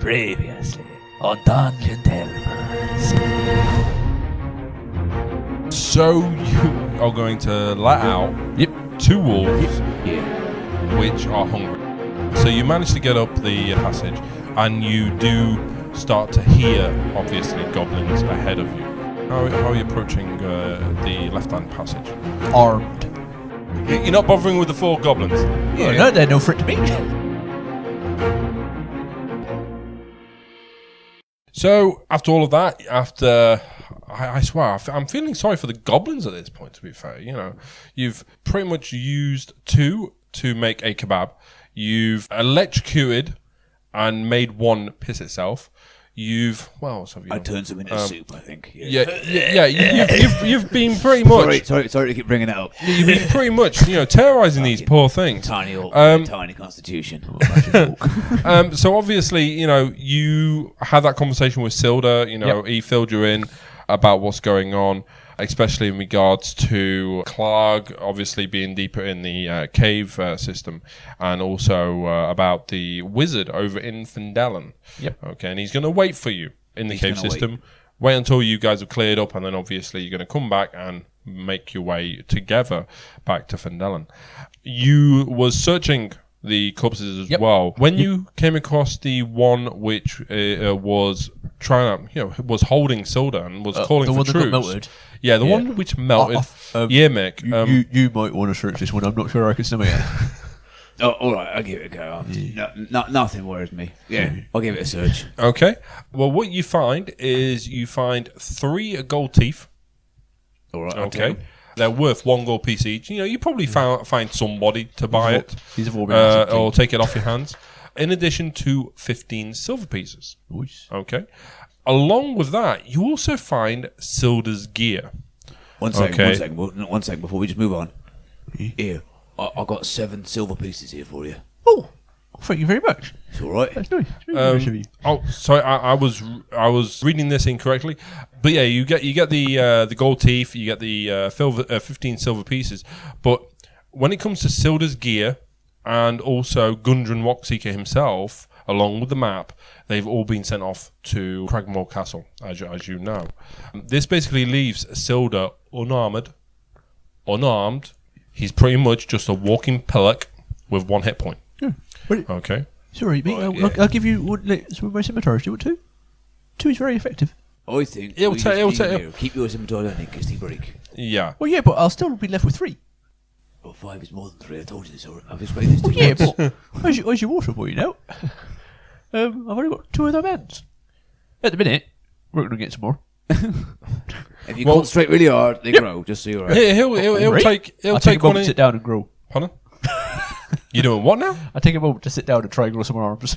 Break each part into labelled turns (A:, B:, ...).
A: Previously on Dungeon Delvers.
B: So you are going to let out two wolves, which are hungry. So you manage to get up the passage, and you do start to hear, obviously, goblins ahead of you. How are you approaching the left-hand passage?
A: Armed.
B: You're not bothering with the four goblins?
A: Oh, no, they're no threat to me.
B: So, after all of that, I swear, I'm feeling sorry for the goblins at this point, to be fair. You know, you've pretty much used two to make a kebab. You've electrocuted and made one piss itself. What else have you done?
C: I turned some into soup, I think.
B: Yeah. You've been pretty much...
C: Sorry to keep bringing it up.
B: You've been pretty much, terrorizing these poor things.
C: Tiny constitution.
B: So obviously, you had that conversation with Silda. He filled you in about what's going on, especially in regards to Clark obviously being deeper in the cave system, and also about the wizard over in Findalen.
A: Yep.
B: Okay, and he's going to wait for you in the cave system. Wait until you guys have cleared up, and then obviously you're going to come back and make your way together back to Findalen. You was searching the corpses as well. When you came across the one which was trying to, was holding Silda and was calling for troops. The one that got melted? Yeah, the one which melted. Mick.
A: You might want to search this one. I'm not sure I can stomach it.
C: Oh, all right, I'll give it a go. Nothing worries me. Yeah, I'll give it a search.
B: Okay. Well, what you find is 3 gold teeth.
C: All right.
B: Okay. They're worth 1 gold piece each. You probably find somebody to buy it.
A: These have all been
B: or take it off your hands. In addition to 15 silver pieces.
A: Nice.
B: Okay. Along with that, you also find Silda's gear.
C: One second before we just move on. Here, I got 7 silver pieces here for you.
A: Oh, thank you very much.
C: It's all right.
A: That's nice. Very nice of you.
B: Oh, sorry, I was reading this incorrectly, but yeah, you get the gold teeth, you get the 15 silver pieces, but when it comes to Silda's gear and also Gundren Rockseeker himself, along with the map, they've all been sent off to Cragmore Castle, as you know. This basically leaves Silda unarmed. He's pretty much just a walking pillock with 1 hit point.
A: Yeah.
B: Okay.
A: It's all right, mate. I'll give you one. Some of my scimitars. Do you want 2? 2 is very effective.
C: I think
B: it'll take.
C: Keep your scimitar on in case they break.
B: Yeah.
A: Well, yeah, but I'll still be left with 3.
C: Well, 5 is more than 3. I told you this already. I've explained this to you.
A: Yeah, but where's your water boy, I've only got 2 of them ends. At the minute, we're going to get some more.
C: If you concentrate really hard, they grow. Just so you're right.
B: He'll take
A: one and sit down and grow.
B: Pardon? You doing what now?
A: I take a moment to sit down and try and grow some more arms.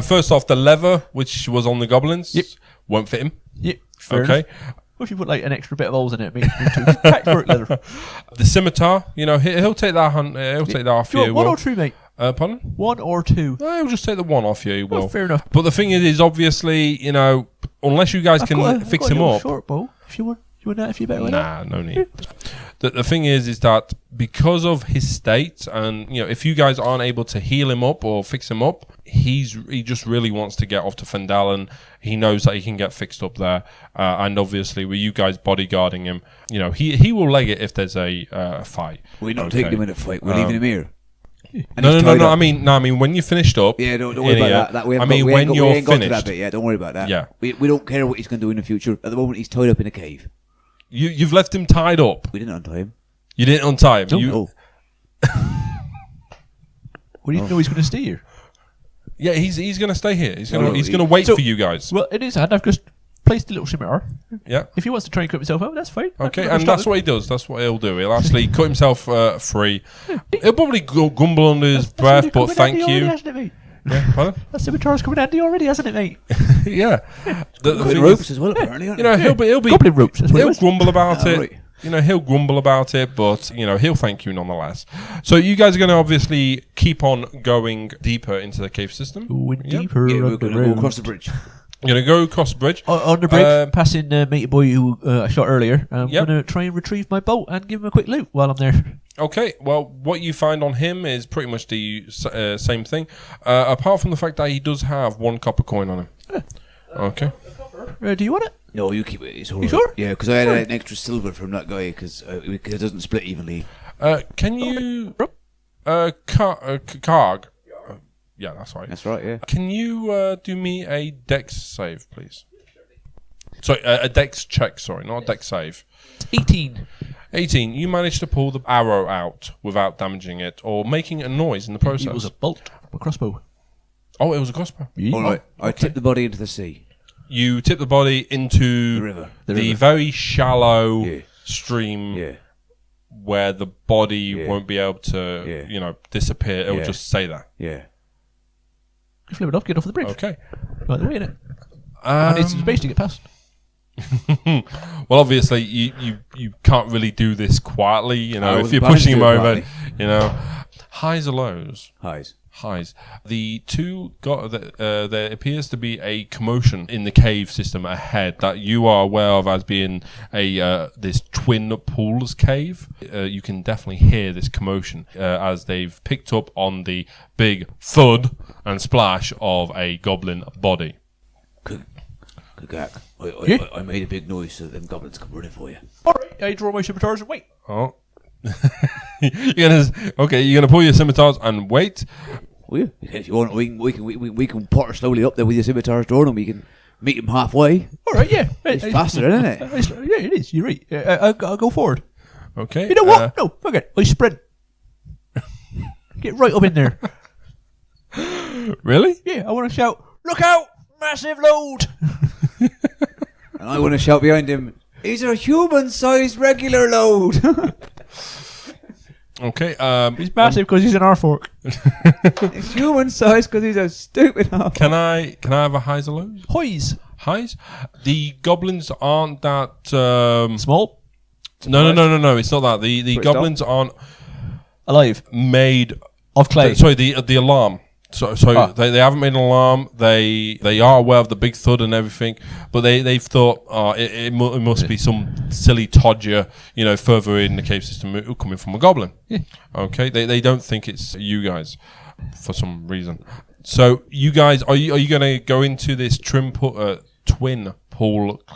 B: First off, the leather which was on the goblins won't fit him.
A: Yep. Fair enough. What if you put an extra bit of holes in it? Patchwork leather.
B: The scimitar, he'll take that. He'll take that off you.
A: 1 or 2, mate.
B: Pardon?
A: 1 or 2.
B: No, he'll just take the 1 off you. He will.
A: Fair enough.
B: But the thing is obviously, unless you guys can fix him up.
A: Short bow. If you want that, if you better.
B: Nah, no need. The thing is that because of his state, and if you guys aren't able to heal him up or fix him up, he just really wants to get off to Findalen. He knows that he can get fixed up there, and obviously with you guys bodyguarding him, he will leg it if there's a fight.
C: We're not taking him in a fight. We're leaving him here.
B: No. I mean, when you're finished up.
C: Yeah, don't worry about that.
B: When you're finished.
C: That bit, don't worry about that.
B: Yeah.
C: We don't care what he's going to do in the future. At the moment, he's tied up in a cave.
B: You've left him tied up.
C: We didn't untie him.
B: You didn't untie him.
C: No.
A: We didn't know he's going to stay here.
B: Yeah, he's going to stay here. He's going to wait for you guys.
A: Well, in his hand, I've just placed a little scimitar.
B: Yeah.
A: If he wants to try and cut himself out, that's fine.
B: Okay, and that's what he does. That's what he'll do. He'll actually cut himself free. He'll probably grumble under his breath, but thank you. Yeah, pardon?
A: That scimitar's coming handy already, hasn't it, mate?
B: Yeah. The
C: ropes as well, apparently.
B: He'll be
A: goblin ropes.
B: He'll grumble about it. Right. He'll grumble about it, but he'll thank you nonetheless. So you guys are going to obviously keep on going deeper into the cave system.
A: Deeper.
C: Yeah, we're going to go across the bridge.
B: You're going to go across the bridge.
A: On the bridge, passing matey boy who I shot earlier. I'm
B: Yep.
A: going to try and retrieve my boat and give him a quick loot while I'm there.
B: Okay, well, what you find on him is pretty much the same thing, apart from the fact that he does have 1 copper coin on him. Okay.
A: Do you want it?
C: No, you keep it. It's all
A: You
C: right.
A: sure?
C: Yeah, because I had an extra silver from that guy because it doesn't split evenly.
B: Can you... Karg. Yeah, that's right.
C: That's right, yeah.
B: Can you do me a dex save, please? Sorry, a dex check, sorry, not a dex save.
A: 18.
B: 18. You managed to pull the arrow out witithout damaging it or making a noise in the process.
A: It was a bolt. A crossbow.
B: Oh, it was a crossbow.
C: All right. I tipped the body into the sea.
B: You tip the body into
C: The river.
B: the very shallow
C: Yeah.
B: stream
C: Yeah.
B: where the body
C: Yeah.
B: won't be able to,
C: Yeah.
B: disappear. It will
C: Yeah.
B: just stay there.
C: Yeah.
A: Flip it off, get off the bridge.
B: Okay.
A: Right the way, innit? I need some space to get past.
B: Well, obviously, you can't really do this quietly.
C: I
B: If
C: wasn't
B: you're
C: planning
B: pushing
C: to
B: him
C: do it
B: over,
C: quietly.
B: highs or lows.
C: Highs.
B: The two got there appears to be a commotion in the cave system ahead that you are aware of as being a this twin pools cave. You can definitely hear this commotion as they've picked up on the big thud and splash of a goblin body.
C: Kagak. I made a big noise so them goblins come running for you.
A: Alright, I draw my scimitars and wait.
B: Oh. You're gonna pull your scimitars and wait.
C: Will you? If you want, we can potter slowly up there with your scimitars drawing and we can meet him halfway.
A: Alright, yeah.
C: It's faster, isn't it?
A: Yeah, it is. You're right. I'll go forward.
B: Okay.
A: You know what? No, fuck it. I sprint. Get right up in there.
B: Really?
A: Yeah, I want to shout, look out! Massive load!
C: And I want to shout behind him, he's a human-sized regular load.
B: Okay.
A: He's massive because he's an R-fork.
C: He's human-sized because he's a stupid half.
B: Can I have a highs or lows?
A: Hoys.
B: Highs. The goblins aren't that.
A: Small.
B: No. It's not that. The
C: Switched
B: goblins aren't
A: Alive.
B: made
A: Of clay.
B: Sorry, the alarm. So they haven't made an alarm. They are aware of the big thud and everything, but they've thought it must be some silly todger, further in the cave system coming from a goblin.
A: Yeah.
B: Okay, they don't think it's you guys for some reason. So you guys, are you going to go into this twin pool?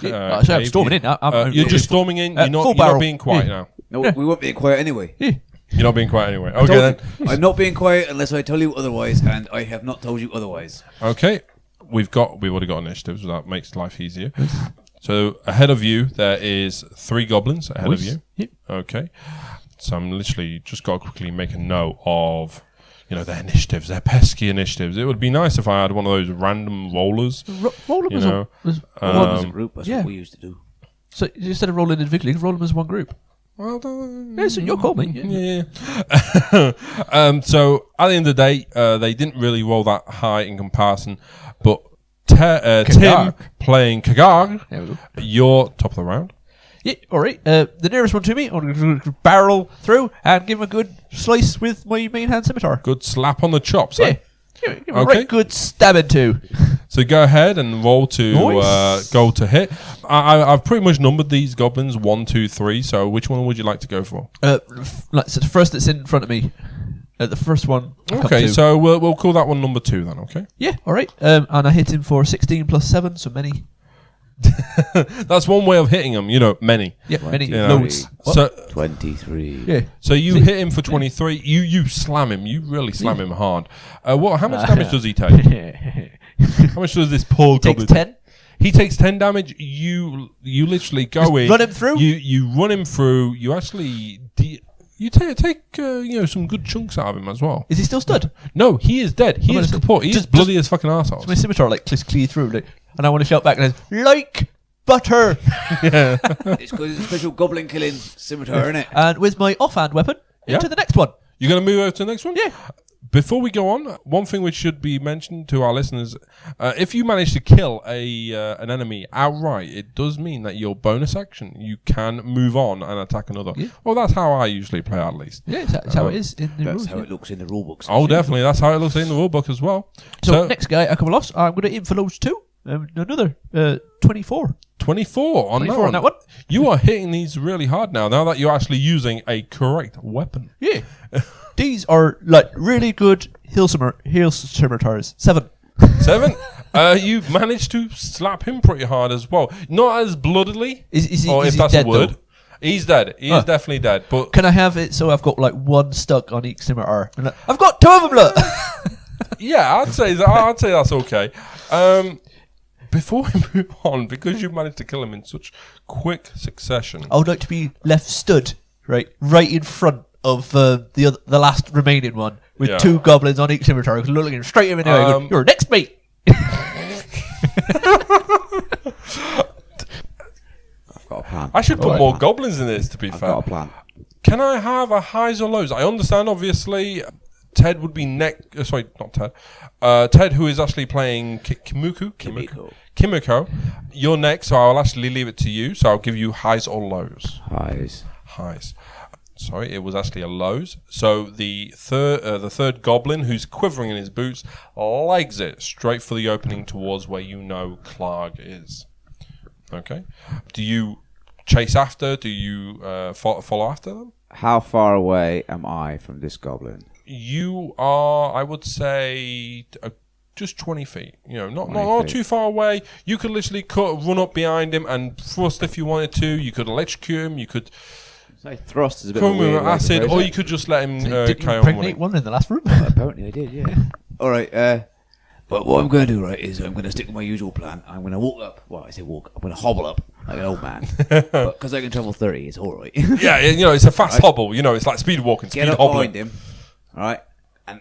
A: I'm storming in.
B: You're just storming in. You're not
A: barrel.
B: being quiet now.
C: No, we won't be quiet anyway.
A: Yeah.
B: You're not being quiet anyway. Okay then.
C: I'm not being quiet unless I tell you otherwise, and I have not told you otherwise.
B: Okay, we've already got initiatives. That makes life easier. So ahead of you, there is 3 goblins ahead of you.
A: Yep.
B: Okay, so I'm literally just got to quickly make a note of, their initiatives, their pesky initiatives. It would be nice if I had one of those random rollers.
A: Roll them as
C: As a group, that's
A: yeah.
C: what we used to do.
A: So instead of rolling individually, roll them as one group.
B: Well,
A: Yeah, so your call, mate.
B: Yeah. So at the end of the day, they didn't really roll that high in comparison, but Tim playing Kagar,
A: There we go.
B: you're top of the round.
A: Yeah, alright. The nearest one to me, I'm going to barrel through and give him a good slice with my main hand scimitar.
B: Good slap on the chops.
A: Yeah.
B: Eh?
A: Give him a
B: Okay.
A: right good stabbing too.
B: So go ahead and roll to
A: Nice.
B: go to hit. I've pretty much numbered these goblins 1, 2, 3. So which one would you like to go for?
A: So the first that's in front of me. The first one.
B: Okay, so we'll call that one number 2 then. Okay.
A: Yeah, alright. And I hit him for 16 plus 7, so many.
B: That's one way of hitting them. Many.
A: Yeah, many.
B: You know,
A: Loads.
B: So
C: 23.
A: Yeah.
B: So you hit him for 23. You slam him. You really slam him hard. How much damage does he take? How much does this poor
A: Takes
B: goblin?
A: 10.
B: He takes 10 damage. You literally go in.
A: Run him through?
B: You run him through. You actually you take some good chunks out of him as well.
A: Is he still stood?
B: No, he is dead. He is kaput. He is bloody as fucking arsehole.
A: My scimitar clear through, and I want to shout back and like butter.
C: It's because it's a special goblin killing scimitar, isn't it?
A: And with my offhand weapon,
B: Yeah.
A: into the next one.
B: You're going to move over to the next one?
A: Yeah.
B: Before we go on, one thing which should be mentioned to our listeners, if you manage to kill an enemy outright, it does mean that your bonus action, you can move on and attack another.
A: Yeah.
B: Well, that's how I usually play, at least.
A: Yeah, that's how it is in the
C: That's
A: rules.
C: how it looks in the rule books.
B: Oh, definitely. That's how it looks in the rulebook as well.
A: So next guy I come across, I'm going to aim for those 2. Another 24.
B: 24 on
A: 24 on that one.
B: You are hitting these really hard now that you're actually using a correct weapon.
A: Yeah. These are like really good hill scimitars. 7.
B: 7. You managed to slap him pretty hard as well. Not as bloodily,
A: Is he,
B: or
A: is
B: if
A: he
B: that's
A: dead
B: a word.
A: though?
B: He's dead. He is definitely dead. But
A: Can I have it so I've got like 1 stuck on each scimitar? And I've got 2 of them, look!
B: yeah, I'd say that's okay. Before we move on, because you managed to kill him in such quick succession,
A: I would like to be left stood right in front of the last remaining one with 2 goblins on each scimitar, looking him straight in the eye. Going, you're next, mate.
C: I've got a plan.
B: I should put more goblins in this. To be
C: I've
B: fair,
C: got a plan.
B: Can I have a highs or lows? I understand, obviously. Ted would be next. Sorry, not Ted. Ted, who is actually playing Kimiko. You're next, so I'll actually leave it to you. So I'll give you highs or lows. Highs. Sorry, it was actually a lows. So the third goblin, who's quivering in his boots, legs it straight for the opening towards where you know Clark is. Okay. Do you chase after? Do you follow after them?
C: How far away am I from this goblin?
B: You are, I would say, just 20 feet. You know, not
C: 20 feet.
B: too far away. You could literally run up behind him and thrust if you wanted to. You could electrocute him. You could
C: Say thrust is a bit
B: throw
C: of a
B: him
C: weird
B: with
C: way to
B: acid,
C: phrase
B: or
C: it.
B: you could just let him
A: Didn't you
B: carry on
A: impregnate
B: running.
A: one in the last room?
C: Apparently I did, yeah. All right, but what I'm going to do, right, is I'm going to stick with my usual plan. I'm going to walk up. Well, I say walk. I'm going to hobble up like an old man. Because I can travel 30, it's all right.
B: Yeah, you know, it's a fast hobble. You know, it's like speed walking, speed
C: Get up
B: hobbling.
C: behind him, all right, and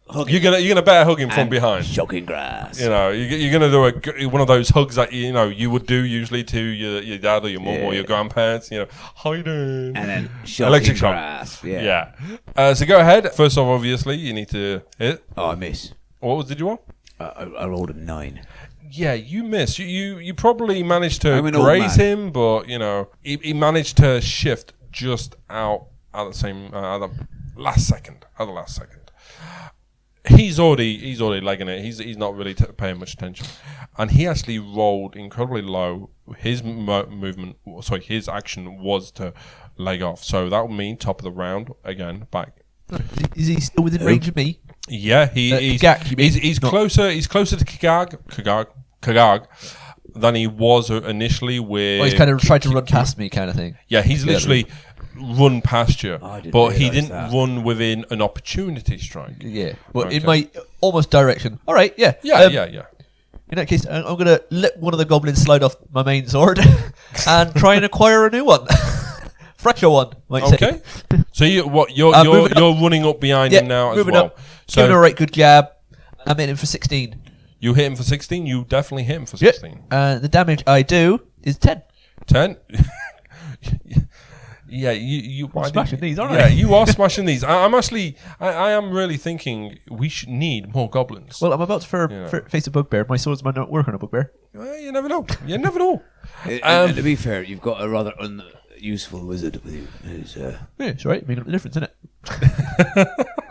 C: hug him.
B: You're gonna bear hug him from
C: and
B: behind.
C: Shocking grass.
B: You know, you're gonna do one of those hugs that you would do usually to your dad or your mum or your grandparents. You know, hiding
C: And then shocking
B: electric shock.
C: grass. Yeah.
B: So go ahead. First off, obviously, you need to hit.
C: Oh, I miss.
B: Did you want?
C: I rolled a 9.
B: Yeah, you missed. You probably managed to
C: I'm an old
B: graze
C: man.
B: him, but you know he managed to shift just out at the last second. He's already legging it. He's not really paying much attention, and he actually rolled incredibly low. His his action was to leg off. So that would mean top of the round again. Back.
A: Is he still within range of me?
B: Yeah, he's
A: Kagak, you mean?
B: he's
A: Not-
B: closer. He's closer to Kagag than he was initially. With
A: He's kind of tried to run past me, kind of thing.
B: Yeah, he's literally run past you,
C: I didn't
B: but he
C: realise
B: didn't
C: that.
B: run within an opportunity strike.
A: Yeah, but in
B: Okay.
A: my almost direction. All right, yeah,
B: Yeah.
A: In that case, I'm going to let one of the goblins slide off my main sword and try and acquire a new one, fresher one. Might say.
B: Okay. So you're
A: moving
B: running up behind
A: Yeah,
B: him now as
A: moving
B: well.
A: up.
B: So
A: Giving a right good jab. I'm hitting for 16.
B: you hit him for 16. You definitely hit him for
A: Yep.
B: 16.
A: The damage I do is 10.
B: 10. Yeah, you.
A: I'm smashing these, aren't I?
B: Yeah, you are smashing these. I am really thinking we should need more goblins.
A: Well, I'm about to face a bugbear. My swords might not work on a bugbear.
B: Well, you never know. You never know.
C: And to be fair, you've got a rather unuseful wizard with you who's
A: Yeah, it's all right. Making up the difference, isn't it?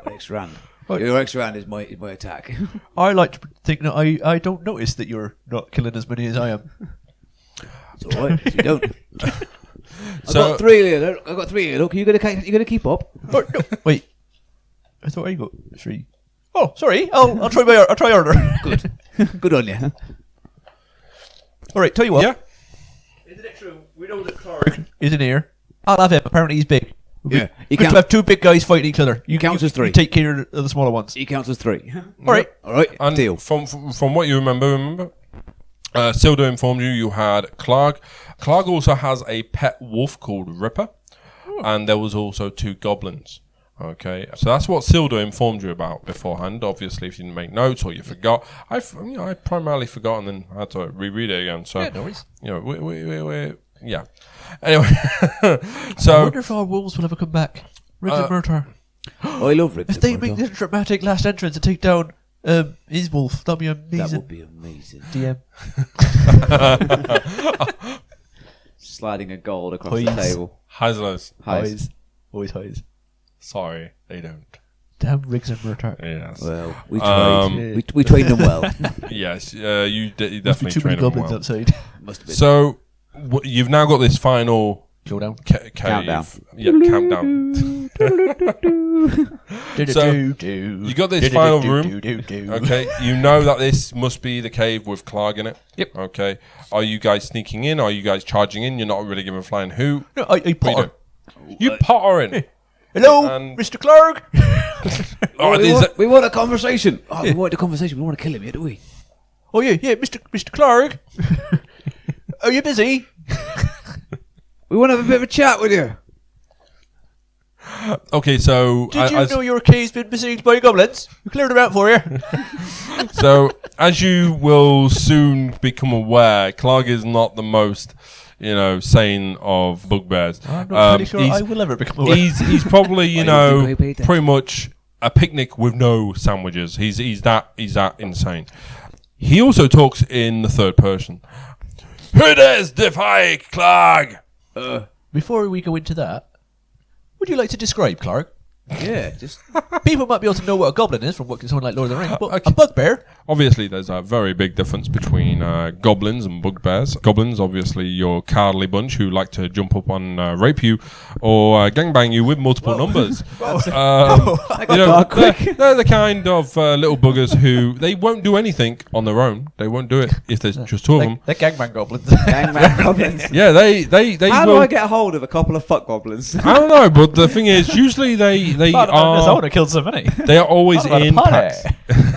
C: got extra hand.
A: Right.
C: Your extra hand is my attack.
A: I like to think that I don't notice that you're not killing as many as I am.
C: It's all right. If you don't.
B: So-
C: I got 3 here. I got 3 here. Look, you gonna keep up?
A: Oh, no, wait. I thought I got 3. Oh, sorry. I'll try harder.
C: Good. Good on you.
A: All right. Tell you what.
B: Yeah.
A: In the next room, we know that Clark is in here. I'll have him. Apparently, he's big.
C: Yeah, he
A: Good to have 2 big guys fighting each other. You
C: counts as 3.
A: You take care of the smaller ones.
C: He counts as 3.
A: All right.
C: All right.
B: And
C: Deal.
B: From what you remember, Sildo informed you had Clark. Clark also has a pet wolf called Ripper, and there was also 2 goblins. Okay, so that's what Sildo informed you about beforehand. Obviously, if you didn't make notes or you forgot, I primarily forgot and then had to reread it again. So,
A: Yeah, no worries.
B: you know, we yeah. Anyway,
A: I
B: so
A: wonder if our wolves will ever come back. Rigid murder.
C: Oh, I love Rick.
A: If they make this dramatic last entrance to take down his wolf, that'd be amazing.
C: That would be amazing.
A: DM.
C: Sliding a gold across
A: Please.
C: the table.
B: highs lows.
C: Highs.
A: Always highs.
B: Sorry, they don't.
A: Damn Riggs-and-Mortar.
B: Yes.
C: Well, we trained. We trained them well.
B: Yes, you definitely
A: Must be too many
B: trained them
A: goblins
B: well.
A: outside.
C: Must have been.
B: So you've now got this final
A: Showdown.
B: cave.
C: Countdown.
B: Yeah, countdown. So you got this final room. Okay, you know that this must be the cave with Clark in it.
A: Yep.
B: Okay, are you guys sneaking in? Are you guys charging in? You're not really giving a flying hoot.
A: No, I
B: What you
A: Potter.
B: do? You Potter in.
A: Hello,
B: And-
A: Mr. Clark.
B: Oh,
C: we want a conversation. Oh, we want a conversation. We want to kill him, yeah, do we?
A: Oh yeah, Mr. Clark. Are you busy?
C: We want to have a bit of a chat with you.
B: okay, so
A: Did you know your cave's been besieged by goblins? We cleared them out for you.
B: so as you will soon become aware, Clark is not the most, sane of bugbears.
A: I'm not pretty sure I will ever become aware.
B: He's probably,
C: Why do you think I paid that?
B: pretty much a picnic with no sandwiches. He's that insane. He also talks in the third person. Who dares defy Clark?
A: Before we go into that, would you like to describe Clark?
C: Yeah, just
A: People might be able to know what a goblin is from watching something like Lord of the Rings, but
B: Okay.
A: a bugbear?
B: Obviously, there's a very big difference between goblins and bugbears. Goblins, obviously, your cowardly bunch who like to jump up and rape you or gangbang you with multiple numbers. They're the kind of little buggers who they won't do anything on their own. They won't do it if there's just two of them.
A: They're gangbang goblins.
C: gangbang goblins.
B: Yeah, they
C: How
B: will.
C: do I get a hold of a couple of fuck goblins?
B: I don't know, but the thing is, usually they
A: I
B: are
A: would have killed so many.
B: they are always
A: What about a
B: in
A: party?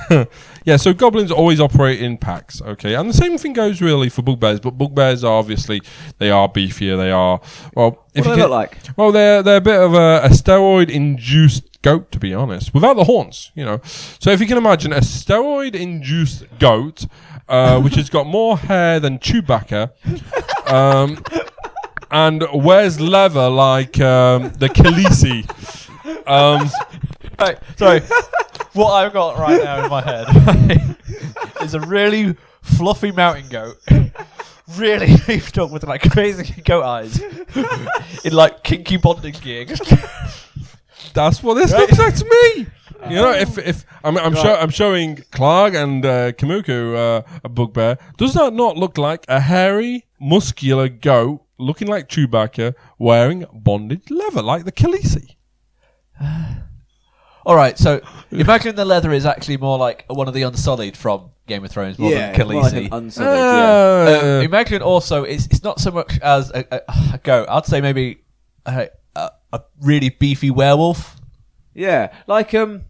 B: packs. Yeah, so goblins always operate in packs, okay? And the same thing goes really for bugbears, but bugbears are obviously, they are beefier, they are, well...
C: What do they look like?
B: Well, they're a bit of a steroid-induced goat, to be honest, without the horns, So if you can imagine a steroid-induced goat, which has got more hair than Chewbacca, and wears leather like the Khaleesi.
A: Right, sorry. What I've got right now in my head is a really fluffy mountain goat. Really beefed up with like crazy goat eyes. In like kinky bonding gear.
B: That's what this looks like to me. If I'm showing Clark and Kamuku a bugbear, does that not look like a hairy, muscular goat looking like Chewbacca wearing bondage leather like the Khaleesi?
A: Alright, so imagine the leather is actually more like one of the Unsullied from Game of Thrones more than
C: more like
A: Khaleesi.
C: an unsullied,
A: Imagine also it's not so much as a goat. I'd say maybe a really beefy werewolf.
C: yeah. Like
A: 'Cause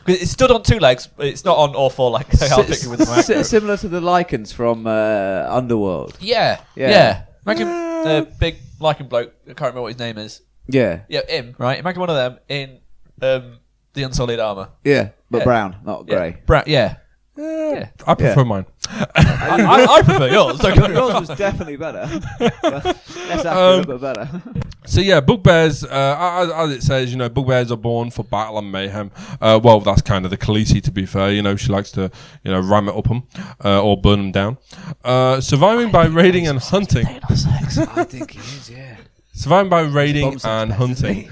A: it stood on two legs, but it's not on all four legs. So I'll pick it with the micro.
C: similar to the lichens from Underworld.
A: Yeah. Imagine the big lichen bloke. I can't remember what his name is.
C: Yeah,
A: Yeah, him. Right. Imagine one of them in the Unsullied armor.
C: yeah, but
A: Yeah.
C: brown, not
A: Yeah.
C: grey.
A: Yeah.
B: I prefer mine.
A: I prefer yours. Don't get me wrong.
C: Yours was definitely better. Less accurate, but better.
B: So yeah, bugbears, as it says, bugbears are born for battle and mayhem. Well, that's kind of the Khaleesi, to be fair. She likes to, ram it up them or burn them down. Surviving by raiding and hunting.
C: I think he is, yeah.
B: Surviving by raiding and hunting.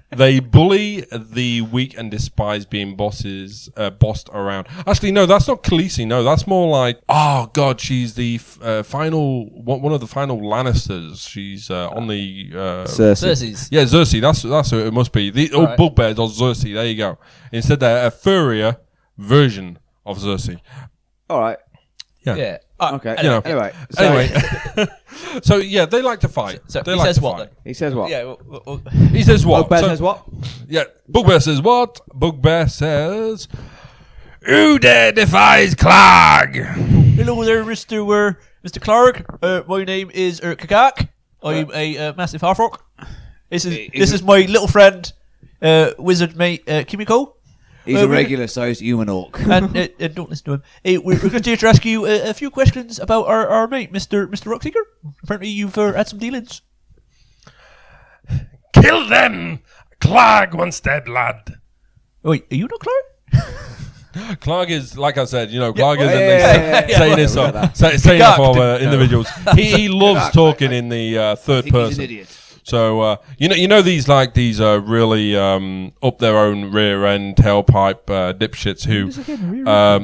B: They bully the weak and despise being bossed around. Actually, no, that's not Khaleesi. No, that's more like, oh god, she's the one of the final Lannisters. She's on the
A: Cersei's.
B: yeah, Cersei. That's who it must be. The
A: Right.
B: bugbears are Cersei. There you go. Instead, they're a furrier version of Cersei.
C: All right.
A: Yeah.
C: Okay.
B: Anyway.
C: Anyway,
B: So yeah, they like to fight.
A: So
B: they
A: he
B: like
A: says
B: to
A: what
B: fight.
A: then?
C: he says what?
A: Yeah.
B: He says what?
C: Bugbear
B: So-
C: says what?
B: Yeah, Bugbear says what? Bugbear says, "Who dare defies Clark?"
A: Hello there, Mr. Clark. My name is Kakak. I'm a massive half-orc. This is my little friend, wizard mate Kimiko.
C: He's a regular-sized human orc.
A: And don't listen to him. We're going to ask you a few questions about our mate, Mr. Rockseeker. Apparently, you've had some dealings.
B: Kill them! Clark once dead, lad.
A: Wait, are you not Clark?
B: Clark is, like I said, Clark is
C: yeah,
B: saying this
C: whatever.
B: saying it for
A: Kakak,
B: individuals. He loves talking in the third
C: He's an
B: person.
C: idiot.
B: So you know these really up their own rear end tailpipe dipshits who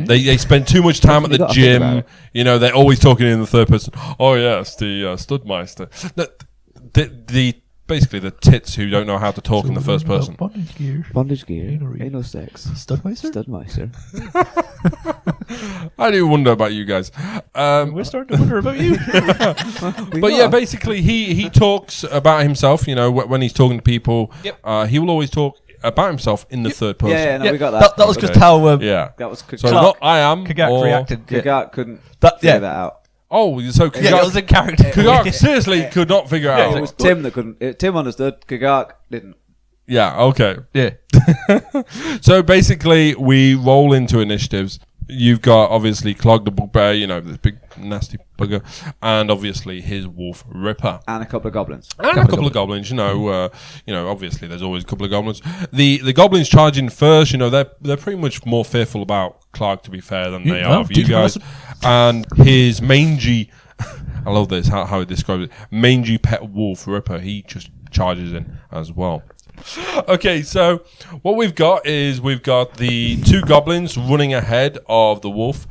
B: they spend too much time at the gym. You know, they're always talking in the third person. Oh yes, the Studmeister. The basically the tits who don't know how to talk in the first person.
C: Bondage gear. Anal sex. Studmeister.
B: I do wonder about you guys.
A: We're starting to wonder about you.
B: But yeah, basically he talks about himself. You know, when he's talking to people, he will always talk about himself in the third person.
C: Yeah, no, we got that.
A: That was just how
B: that
C: was
B: so not I am
A: Kagak
B: or
A: reacted.
C: Kagak couldn't figure that out.
B: Oh, so Kagak,
A: Yeah, it was in character.
B: Kagak seriously could not figure out.
C: It was Tim that couldn't. Tim understood. Kagak didn't.
B: Yeah, okay.
A: Yeah.
B: So basically, we roll into initiatives. You've got obviously Clog the Bugbear, you know, this big nasty bugger, and obviously his Wolf Ripper,
C: And a couple of goblins.
B: and a couple of goblins. You know, obviously there's always a couple of goblins. The goblins charging first. You know, they're pretty much more fearful about Clark, to be fair, than they are of you guys. And his mangy, I love this how it describes it. Mangy pet Wolf Ripper. He just charges in as well. Okay, so what we've got is the two goblins running ahead of the wolf,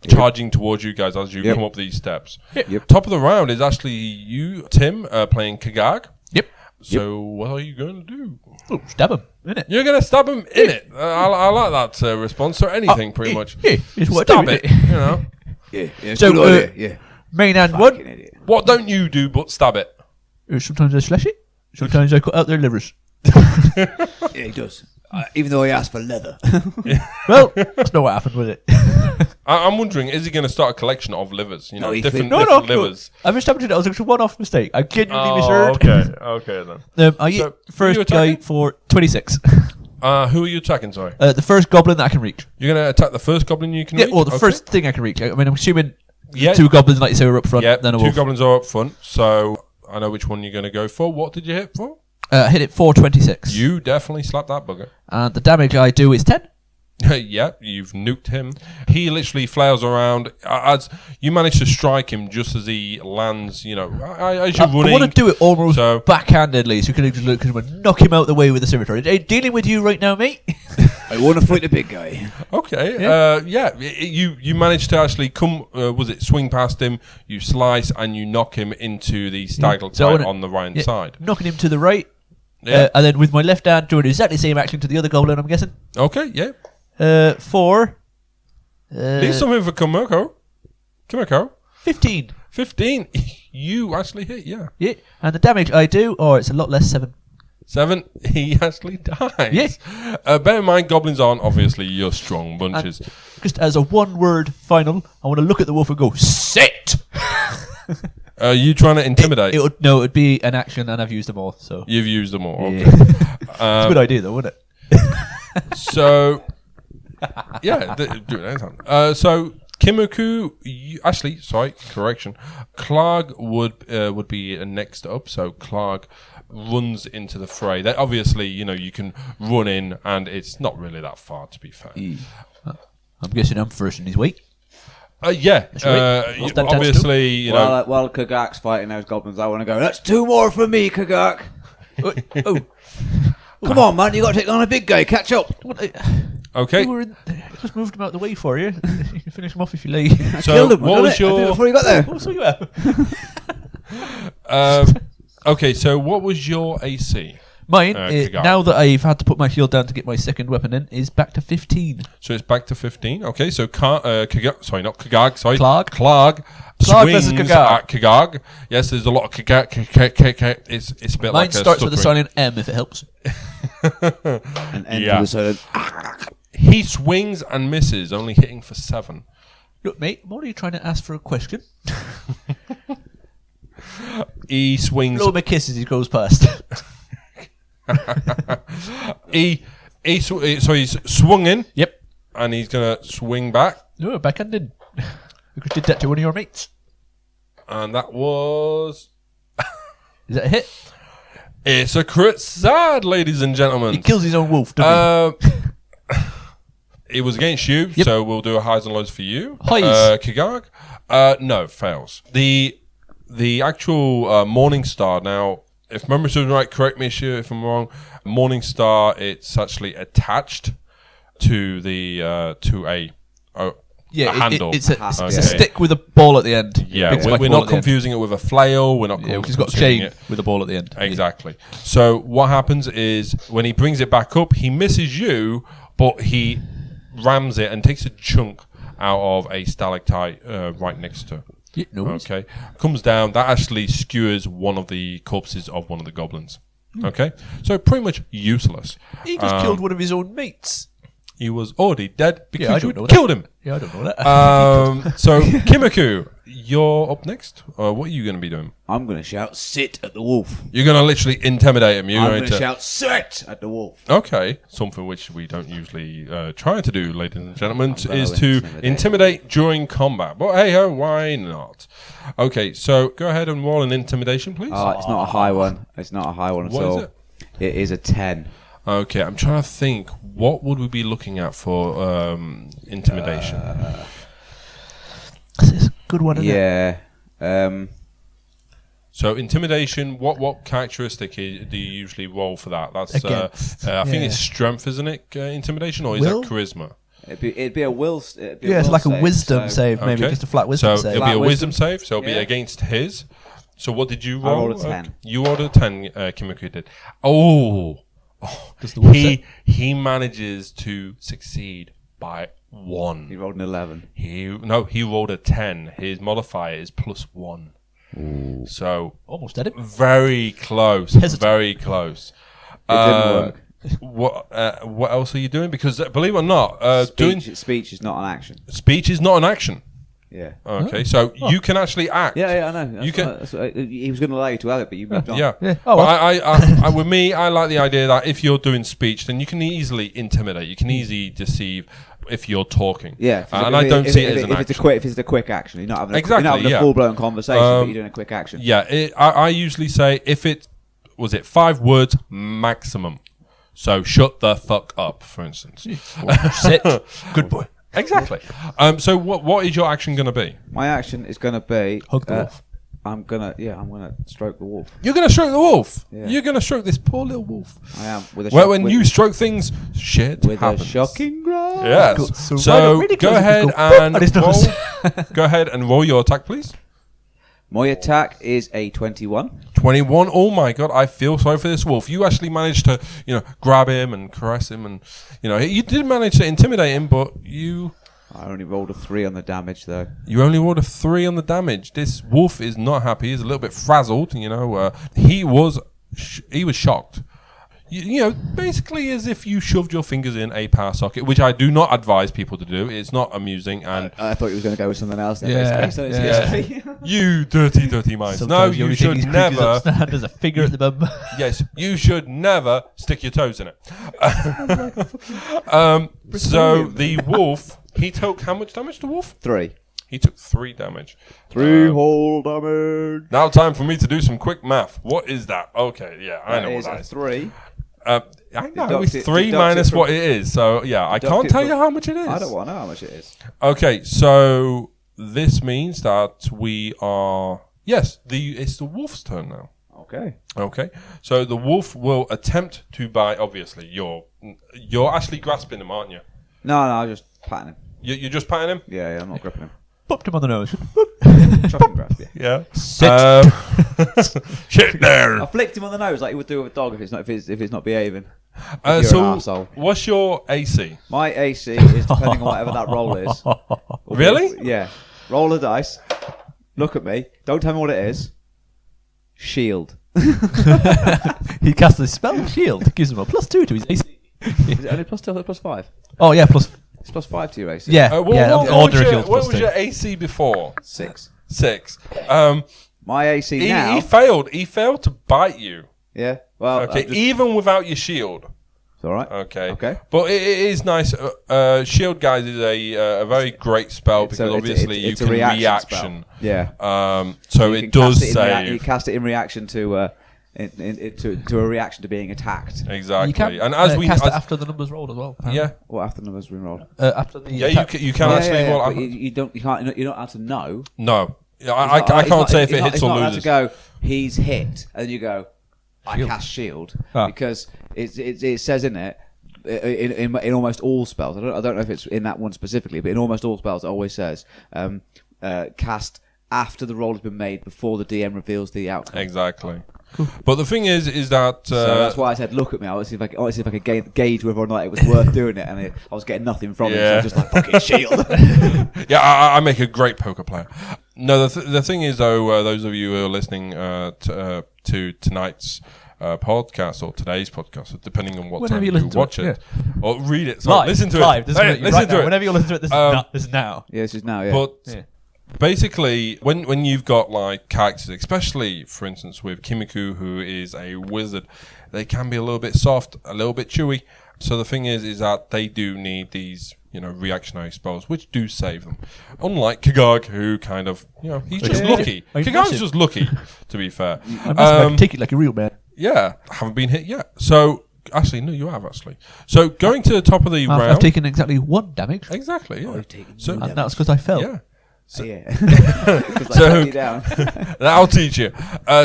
B: charging towards you guys as you come up these steps. Top of the round is actually you, Tim, playing Kagag.
A: Yep.
B: So what are you going to do?
A: Oh, stab him, innit?
B: You're going to stab him in it. I like that response. So anything, pretty much.
A: Yeah, it's what I
B: Stab
A: do,
B: it.
A: innit?
B: You know.
C: Yeah.
A: So,
C: Good idea. Yeah.
A: Main and
C: Fucking
A: one.
C: idiot.
B: What don't you do but stab it?
A: Sometimes I slash it. Sometimes I cut out their livers.
C: Yeah, he does. Even though he asked for leather.
A: Well, that's not what happened with it.
B: I'm wondering, is he going to start a collection of livers? You know,
C: No, he
B: different
C: thinks-
B: livers.
A: I've established that was a one-off mistake. I genuinely misheard.
B: Okay then.
A: I
B: So,
A: hit first
B: who are you
A: guy
B: attacking?
A: for 26.
B: Who are you attacking? Sorry,
A: The first goblin that I can reach.
B: you're going to attack the first goblin you can
A: Yeah,
B: reach?
A: or the
B: Okay.
A: first thing I can reach. I mean, I'm assuming
B: Yeah.
A: two goblins, like you say, are up front.
B: Yeah,
A: Then a
B: two
A: wolf.
B: goblins are up front, so I know which one you're going to go for. What did you hit for?
A: I hit it for 26.
B: You definitely slapped that bugger.
A: And the damage I do is 10.
B: Yeah, you've nuked him. He literally flails around. As you manage to strike him just as he lands, you know, as you're running.
A: I want to do it almost
B: so-
A: backhandedly, so you can just look and knock him out the way with the scimitar. Dealing with you right now, mate.
C: I want to fight the big guy.
B: Okay, you managed to actually swing past him, you slice, and you knock him into the stalactite
A: So I wanna-
B: on the right side.
A: Knocking him to the right.
B: Yeah.
A: And then with my left hand doing exactly the same action to the other goblin, I'm guessing.
B: Okay, yeah.
A: For...
B: Leave something for Kimiko.
A: 15.
B: 15. You actually hit, yeah.
A: Yeah. And the damage I do, it's a lot less, 7.
B: 7. He actually dies.
A: Yeah.
B: Bear in mind, goblins aren't obviously your strong bunches.
A: And just as a one-word final, I want to look at the wolf and go, sit!
B: Are you trying to intimidate?
A: It would be an action, and I've used them all, so...
B: You've used them all.
A: Yeah.
B: Okay.
A: It's a good idea, though, wouldn't it?
B: So, yeah, do it anytime. So, Kimiko, correction. Clark would be next up. So Clark runs into the fray. They, obviously, you know, you can run in, and it's not really that far, to be fair.
A: I'm guessing I'm first in his weight.
B: Yeah,
A: What's that
B: obviously, you know.
C: While Kagak's fighting those goblins, I want to go, that's 2 more for me, Kagak. Come on, man, you got to take on a big guy. Catch up.
B: Okay.
A: I just moved him out of the way for you. You can finish him off if you like.
B: So,
C: Killed him.
B: what was
C: I did it
B: your?
C: before you got there?
A: Oh, so you have.
B: Okay, so what was your AC?
A: Mine,
B: Kagak.
A: now that I've had to put my shield down to get my second weapon in, is back to 15.
B: So it's back to 15. Okay, so Kagak, sorry, not Kagag, sorry.
A: Clark.
B: Clark
A: Clark versus
B: swings
A: Kagag.
B: at Kagag. Yes, there's a lot of Kagag. It's a bit
A: Mine
B: like a
A: starts with a
B: stuttering.
A: silent M if it helps.
C: And end
B: Yeah.
C: with a silent.
B: He swings and misses, only hitting for 7.
A: Look, mate, I'm only trying to ask for a question.
B: He swings.
A: Blow him a kiss as he goes past.
B: So he's swung in,
A: Yep.
B: and he's gonna swing back,
A: No, backhanded. We did that to one of your mates.
B: and that was.
A: Is that a hit?
B: It's a crit sad, ladies and gentlemen.
A: He kills his own wolf, doesn't
B: It was against you,
A: Yep.
B: so we'll do a highs and lows for you.
A: Highs.
B: Kagag. No, fails. The actual Morning Star now, if memory serves me right, correct me if I'm wrong. Morningstar, it's actually attached to the to a handle.
A: It's a stick with a ball at the end.
B: Yeah, we're not confusing it with a flail. We're not.
A: It's got a chain with a ball at the end.
B: Exactly. So what happens is when he brings it back up, he misses you, but he rams it and takes a chunk out of a stalactite right next to.
A: Yeah, no worries.
B: Okay, comes down. That actually skewers one of the corpses of one of the goblins. Okay, so pretty much useless.
A: He just killed one of his own mates.
B: He was already dead because you
A: know
B: killed him.
A: Yeah, I don't know that.
B: So Kimiku, you're up next. What are you going to be doing?
C: I'm going to shout, sit at the wolf.
B: You're going to literally intimidate him.
C: I'm going to shout, sit at the wolf.
B: Okay, something which we don't usually try to do, ladies and gentlemen, is to intimidate during combat. But hey ho, why not? Okay, so go ahead and roll an intimidation, please.
C: It's not a high one. It's not a high one at all.
B: What is it?
C: It is a 10.
B: Okay, I'm trying to think. What would we be looking at for intimidation?
A: It's a good one, isn't it?
C: Yeah.
B: So intimidation. What characteristic do you usually roll for that? That's
A: Against,
B: I think it's strength, isn't it? Intimidation, or is
A: Will?
B: that charisma?
C: It'd be a will.
A: It's like a wisdom save, maybe
B: Okay.
A: just a flat wisdom
B: So
A: save.
B: it'll be a
C: Flat
B: wisdom
C: wisdom.
B: save. So it'll be
C: Yeah.
B: against his. So what did you
C: I
B: roll?
C: rolled a 10.
B: You rolled a 10. Kimiku did. Oh,
A: Does the wolf say?
B: he manages to succeed by 1.
C: He rolled an 11.
B: He rolled a 10. His modifier is +1.
C: Ooh.
B: So
A: Almost did it.
B: very close.
A: Hesitant.
B: Very close.
C: It didn't work.
B: What else are you doing? Because believe it or not, doing
C: Speech is not an action.
B: speech is not an action.
C: Yeah.
B: Okay, so you can actually act.
C: Yeah, I know.
B: You can.
C: He was going to allow you to have it, but you moved on.
B: Yeah.
A: Yeah. Oh,
B: But
A: well.
B: I with me, I like the idea that if you're doing speech, then you can easily intimidate. You can easily deceive if you're talking.
C: Yeah,
B: and I don't see it as an action.
C: If it's a quick action, you're not having
B: Exactly,
C: you're not having
B: yeah.
C: a full blown conversation, but you're doing a quick action.
B: Yeah, I usually say if it was 5 words maximum. So shut the fuck up, for instance.
A: Sit. Good boy.
B: Exactly. So what is your action going to be?
C: My action is going to be
A: Hug the wolf.
C: I'm gonna stroke the wolf.
B: You're going to stroke the wolf.
C: Yeah.
B: You're going to stroke this poor little wolf.
C: I am with a
B: When you stroke things, shit
C: with
B: happens.
C: a shocking growl.
B: Yes.
A: So
B: So
A: really
B: go
A: close,
B: ahead
A: you go,
B: and
A: and his
B: roll.
A: nose.
B: Go ahead and roll your attack, please.
C: My attack is a 21.
B: 21. Oh my god, I feel sorry for this wolf. You actually managed to, grab him and caress him, and you did manage to intimidate him, but you
C: I only rolled a 3 on the damage though.
B: only rolled a 3 on the damage. This wolf is not happy. He's a little bit frazzled. He was shocked. Basically as if you shoved your fingers in a power socket, which I do not advise people to do. It's not amusing, and
C: I thought you was going to go with something else. Then,
A: Yeah,
C: based on its
A: yeah.
C: history.
B: you dirty minds. No,
A: Sometimes the
B: you
A: only thing
B: should
A: these creatures
B: never.
A: understand There's a figure at the bum.
B: Yes, you should never stick your toes in it. So the wolf, he took how much damage? The wolf?
C: 3.
B: He took 3 damage.
C: 3 whole damage.
B: Now time for me to do some quick math. What is that? Okay, yeah, I know what that is.
C: 3.
B: I know
C: Deduct
B: it's
C: it-
B: 3
C: deduct
B: minus
C: it from-
B: what it is. So yeah, I
C: deduct
B: can't
C: it
B: tell
C: from-
B: you how much it is.
C: I don't want to know how much it is.
B: Okay, so this means that we are. Yes, it's the wolf's turn now.
C: Okay.
B: Okay, so the wolf will attempt to bite. Obviously, you're actually grasping him, aren't you?
C: No, I'm just patting him.
B: You're just patting him.
C: Yeah, I'm not gripping him.
A: Popped him on the nose.
C: Shocking grasp, yeah.
B: Yeah.
A: Sit.
B: Shit there.
C: I flicked him on the nose like you would do with a dog if it's not behaving. You're an
B: So,
C: arsehole.
B: what's your AC?
C: My AC is depending on whatever that roll is.
B: Really?
C: Yeah. Roll the dice. Look at me. Don't tell me what it is. Shield.
A: He casts a spell shield. Gives him a +2 to his AC.
C: Is it only +2 or +5?
A: Oh yeah, plus.
C: It's +5 to your AC.
A: Yeah,
B: What
A: ordinary shield
B: was
A: +2.
B: your AC before?
C: 6.
B: 6.
C: My AC now.
B: He failed. He failed to bite you.
C: Yeah. Well,
B: Okay, even without your shield.
C: it's all right.
B: Okay.
C: Okay.
B: But it is nice. Shield, guys, is a very great spell because obviously you can reaction.
C: Spell. Yeah.
B: So
C: You
B: it
C: can
B: does
C: cast it in
B: save.
C: you cast it in reaction to a reaction to being attacked.
B: Exactly.
A: You can
B: And as we
A: cast it after the numbers rolled as well.
B: yeah.
C: Or after the numbers been rolled.
A: After the
B: Yeah,
A: attack.
B: you can actually roll.
C: But you don't. You can't. You're not allowed to know.
B: No.
C: It's
B: I
C: not-
B: can't
C: it's not-
B: say if it
C: it's not-
B: hits
C: it's
B: or
C: not allowed
B: loses.
C: to go. He's hit, and you go. I cast shield
A: Ah.
C: because it says in it. In almost all spells, I don't know if it's in that one specifically, but in almost all spells, it always says cast after the roll has been made, before the DM reveals the outcome.
B: Exactly. But the thing is that
C: So that's why I said, look at me. I want to see if I could gauge whether or not it was worth doing it, and I was getting nothing from it. So I was just like, fucking shield.
B: yeah, I make a great poker player. No, the thing is though, those of you who are listening to tonight's podcast or today's podcast, depending on what
A: Whenever
B: time
A: you
B: you
A: listen to
B: watch
A: it,
B: it or read it. Sorry,
A: Live.
B: listen to
A: Live.
B: it.
A: This is
B: Hey, listen to it.
A: Whenever you listen to it, this is now.
C: Yeah, this is now. Yeah.
B: But basically, when you've got like characters, especially for instance with Kimiku, who is a wizard, they can be a little bit soft, a little bit chewy. So the thing is that they do need these, reactionary spells, which do save them. Unlike Kagag, who kind of, he's just lucky.
A: He's
B: Kagag's
A: massive.
B: just lucky, to be fair.
A: I can take it like a real man.
B: Yeah, haven't been hit yet. So, actually, no, you have, actually. So, going to the top of the round.
A: I've taken exactly 1 damage,
B: Exactly, yeah. So,
A: and that's because I fell.
B: yeah.
C: Yeah.
B: So-
C: Down.
B: That'll teach you.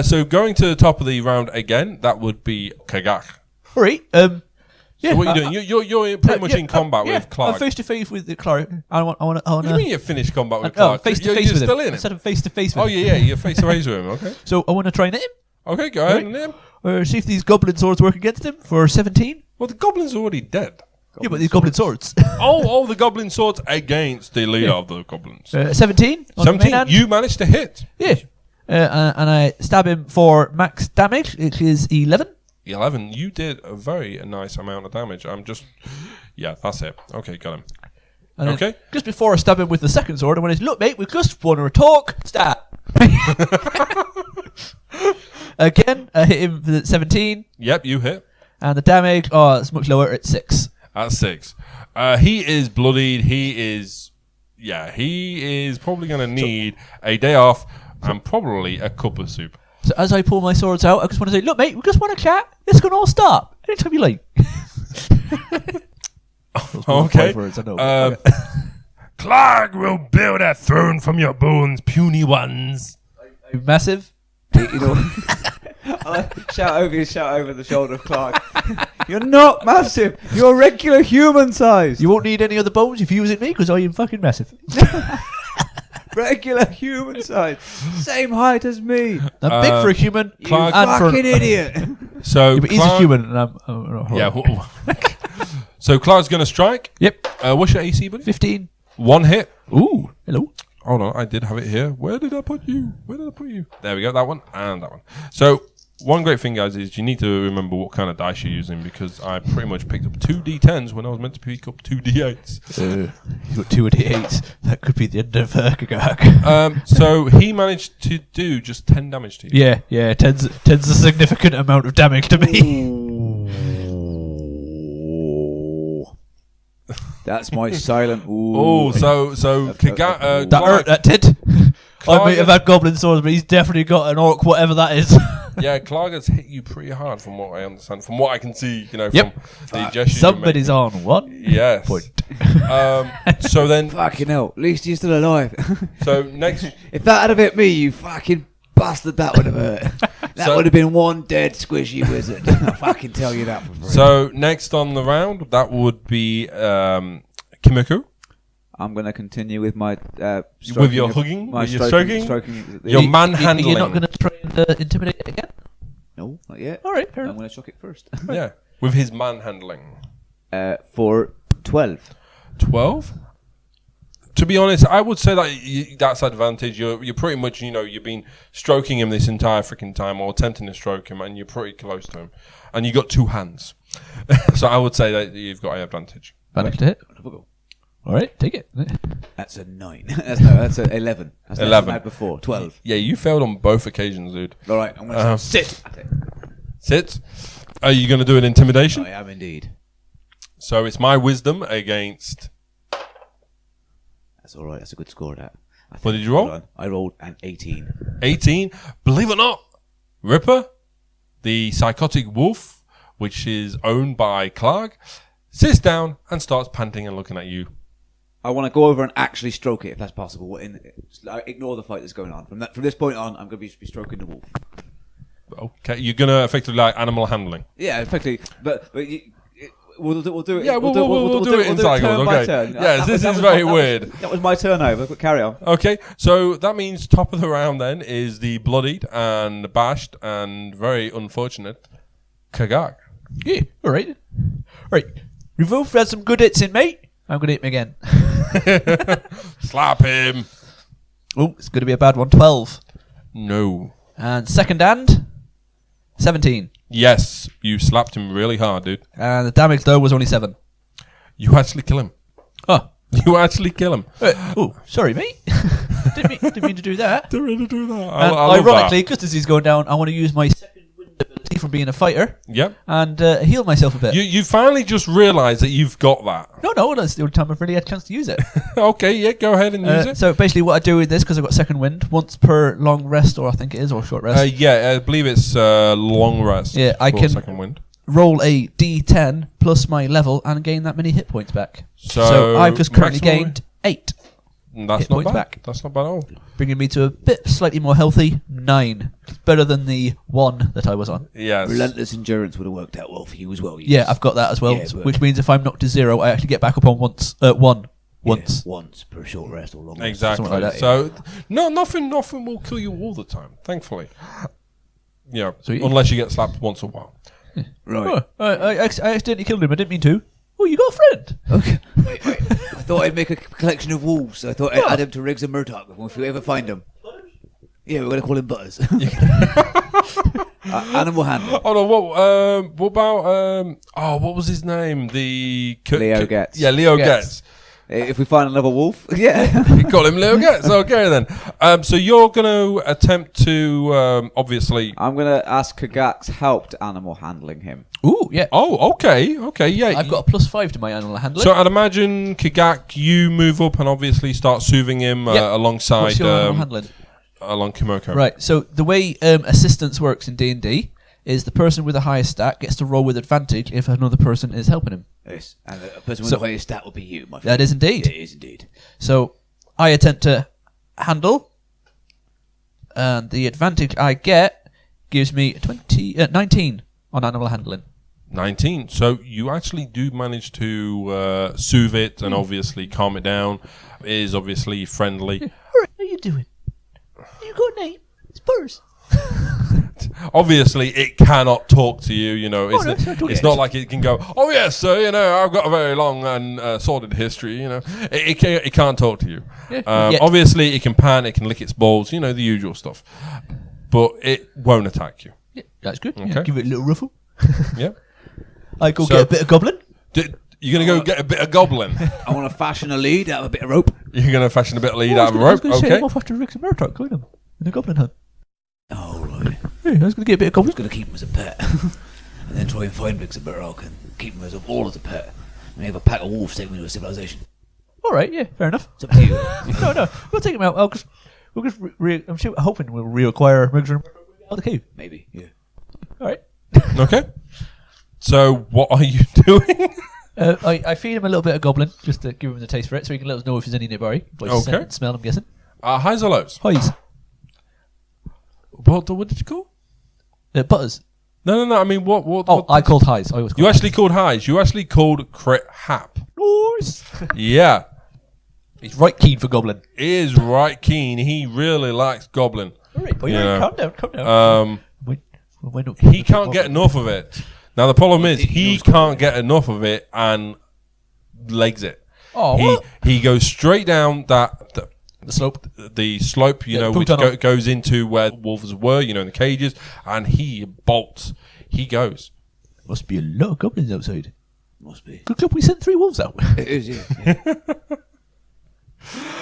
B: So, going to the top of the round again, that would be Kagak.
A: All right. Yeah.
B: So what are you doing? You're pretty much in combat with Clark.
A: I'm face to face with the Clark. I want.
B: What do you mean you're finished combat with
A: No,
B: Clark?
A: face to
B: You're
A: face with
B: still
A: him.
B: in
A: Instead
B: him.
A: of face to face with
B: Oh
A: him.
B: yeah, you're face to face with him. Okay.
A: So I want to try and hit him.
B: Okay, go ahead
A: Right.
B: and hit him.
A: See if these goblin swords work against him for 17.
B: Well, the goblin's already dead.
A: Yeah, but these goblin swords.
B: Oh, the goblin swords against the leader of the goblins.
A: 17. on the main
B: 17.
A: hand.
B: You managed to hit.
A: Yeah. And I stab him for max damage, which is 11.
B: 11. You did a very nice amount of damage. Yeah, that's it. Okay, got him.
A: And then
B: Okay.
A: Just before I stab him with the second sword, I went, look, mate, we just want to talk. Stab. Again, I hit him for 17.
B: Yep, you hit.
A: And the damage, it's much lower. It's 6.
B: At 6. He is bloodied. He is probably going to need a day off and probably a cup of soup.
A: So as I pull my swords out, I just want to say, look, mate, we just want to chat. This can all stop anytime you like.
B: Okay.
A: 5 words, I know.
B: Clark will build a throne from your bones, puny ones.
A: Massive.
C: I shout over the shoulder of Clark. You're not massive. You're regular human size.
A: You won't need any other bones if you use it me, because I am fucking massive.
C: Regular human size. Same height as me.
A: I'm big for a human.
C: You
B: Clark-
C: fucking idiot.
B: So
A: Yeah, but he's a
B: Clark-
A: human, and I'm.
B: Yeah. So Clark's going to strike.
A: Yep.
B: What's your AC, buddy?
A: 15.
B: 1 hit.
A: Ooh. Hello.
B: Hold on, I did have it here. Where did I put you? There we go, that one and that one. So, one great thing, guys, is you need to remember what kind of dice you're using, because I pretty much picked up 2 D10s when I was meant to pick up 2 D8s.
A: You got 2 D8s. That could be the end of Kagak.
B: So, he managed to do just 10 damage to you.
A: Yeah. 10's a significant amount of damage to me.
C: That's my silent.
B: Oh, so Kaga,
A: That hurt, that did. I
B: Clark-
A: might have had goblin swords, but he's definitely got an orc, whatever that is.
B: yeah, Clark has hit you pretty hard, from what I understand, from what I can see,
A: Yep.
B: from the gestures.
A: Somebody's on one.
B: Yes.
A: Point.
B: So then,
C: Fucking hell. At least you're still alive.
B: so next,
C: If that had have hit me, you fucking bastard, that would have hurt. That
B: So-
C: would have been one dead squishy wizard. I fucking tell you that for free.
B: so next on the round, that would be Kimiku.
C: I'm going to continue with my
B: With your hugging?
C: my
B: With your stroking?
C: stroking.
B: Your
A: You-
B: manhandling.
A: You're not going to try and intimidate it again?
C: No, not yet.
A: All right, fair
C: I'm
A: enough.
C: going to chuck it first.
B: Yeah, with his manhandling.
C: For 12.
B: 12. To be honest, I would say that that's advantage. You're pretty much, you've been stroking him this entire freaking time, or attempting to stroke him, and you're pretty close to him, and you got 2 hands. So I would say that you've got an advantage.
A: Advantage to hit. All right, take it.
C: That's a 9. That's a 11. That's
B: 11.
C: I had before. 12.
B: Yeah, you failed on both occasions, dude.
C: All right, I'm going to sit.
B: Sit. Are you going to do an intimidation?
C: I am indeed.
B: So it's my wisdom against.
C: That's all right. That's a good score, that.
B: What did you roll?
C: Hold on. I rolled an 18.
B: 18. Believe it or not, Ripper, the psychotic wolf, which is owned by Clark, sits down and starts panting and looking at you.
C: I want to go over and actually stroke it, if that's possible. Ignore the fight that's going on. From this point on, I'm going to be stroking the wolf.
B: Okay, you're gonna effectively like animal handling.
C: Yeah, effectively. But we'll do it.
B: Yeah, we'll do it in cycles.
C: turn by
B: Okay.
C: turn.
B: Yes, this is very weird.
C: That was my turnover. But carry on.
B: Okay, so that means top of the round then is the bloodied and bashed and very unfortunate Kagak.
A: Yeah, all right. Right. We've both had some good hits in, mate. I'm going to hit him again.
B: Slap him.
A: Oh, it's going to be a bad one. 12.
B: No.
A: And second hand, 17.
B: Yes, you slapped him really hard, dude.
A: And the damage, though, was only 7.
B: You actually kill him.
A: Oh.
B: You actually kill him.
A: Oh, sorry, mate. didn't mean to do that.
B: Didn't really do that.
A: And
B: I love
A: ironically, just as he's going down, I want to use my second wind ability from being a fighter.
B: Yep.
A: And heal myself a bit.
B: You finally just realised that you've got that.
A: No, that's the only time I've really had a chance to use it.
B: Okay, yeah, go ahead and use it.
A: So basically what I do with this, because I've got second wind, once per long rest, or I think it is, or short rest,
B: Yeah, I believe it's long rest.
A: Yeah, I
B: for
A: can-
B: second wind.
A: roll a d10 plus my level and gain that many hit points back.
B: So
A: I've just currently
B: maximum-
A: gained 8,
B: That's
A: hit
B: not
A: points
B: bad.
A: back.
B: That's not bad at all.
A: bringing me to a bit slightly more healthy 9. It's better than the 1 that I was on.
B: Yes.
C: Relentless endurance would have worked out well for you as well.
A: Yeah, I've got that as well,
C: Yeah, but-
A: which means if I'm knocked to 0, I actually get back up on 1 once.
C: Once per short rest or long rest.
B: Exactly.
A: Something like that,
B: So no, nothing will kill you all the time. Thankfully. Yeah.
A: Sweet.
B: Unless you get slapped once in a while.
C: Right.
A: Oh, I accidentally killed him. I didn't mean to. Oh, you got a friend.
C: Okay. Wait. I thought I'd make a collection of wolves. I thought I'd add him to Riggs and Murdoch if we ever find him. Yeah, we're going to call him Butters. Animal handler.
B: Oh no, what about what was his name? The
C: Leo Getz.
B: Yeah, Leo
A: Getz.
B: Getz.
C: If we find another wolf, yeah.
B: You call him Leo Getz. Okay then. So you're going to attempt to obviously.
C: I'm going to ask Kagak's help to animal handling him.
A: Ooh, yeah.
B: Oh, okay, yeah.
A: I've got a +5 to my animal handling.
B: So I'd imagine Kagak, you move up and obviously start soothing him
A: Yep.
B: alongside
A: What's your animal handling?
B: along Kimoko.
A: Right, so the way assistance works in D&D is the person with the highest stat gets to roll with advantage if another person is helping him.
C: Yes. And the person with the highest stat will be you, my friend.
A: That is indeed.
C: It is indeed.
A: So I attempt to handle, and the advantage I get gives me 19 on animal handling.
B: 19. So you actually do manage to soothe it and obviously calm it down. It is obviously friendly.
A: Alright, how you doing? You got a name? It's Burrs.
B: Obviously, it cannot talk to you. You know,
A: no, it's not talking.
B: it's not like it can go. Oh yes, sir. You know, I've got a very long and sordid history. You know, it can't talk to you.
A: Yeah. Yet.
B: Obviously, it can pan. It can lick its balls. You know, the usual stuff. But it won't attack you.
A: Yeah, that's good.
B: Okay.
A: Yeah, give it a little ruffle.
B: Yeah.
A: I go
B: So-
A: get a bit of goblin.
B: You're gonna go get a bit of goblin.
C: I want to fashion a lead out of a bit of rope.
B: You're gonna fashion a bit of lead
A: Oh,
B: out of a
A: I was
B: rope.
A: going to set
B: Okay.
A: him off after Rick's and Murdoch, join him in a goblin hunt.
C: Oh, right.
A: Hey, I was going to get a bit of goblin.
C: Going to keep him as a pet. and then try and find Riggs and Murdoch and keep him all as a pet. And have a pack of wolves take me to a civilization.
A: All right, yeah, fair enough.
C: It's up to you.
A: No, we'll take him out. We'll just I'm hoping we'll reacquire Rick's and Murdoch out of the cave.
C: Maybe, yeah.
A: All right.
B: Okay. So what are you doing?
A: I feed him a little bit of goblin just to give him the taste for it, so he can let us know if there's any nearby. By scent
B: Okay.
A: and smell, I'm guessing.
B: Highs or lows?
A: Highs.
B: What did you call?
A: Butters.
B: No. I mean, what?
A: Oh, I called highs. I always call
B: You actually called highs. You actually called crit hap.
A: Nice.
B: Yeah.
A: He's right keen for goblin.
B: He is right keen. He really likes goblin.
A: All right, boy,
B: Yeah.
A: calm down.
B: He can't get enough of it. Now the problem is he can't get enough of it and legs it.
A: Oh,
B: He
A: what?
B: he goes straight down
A: The slope.
B: the slope, you
A: Yeah,
B: know,
A: pool
B: which
A: tunnel.
B: goes into where wolves were, you know, in the cages, and he bolts. He goes.
A: Must be a lot of goblins outside.
C: Must be.
A: Good job we sent 3 wolves out.
C: It is, yeah.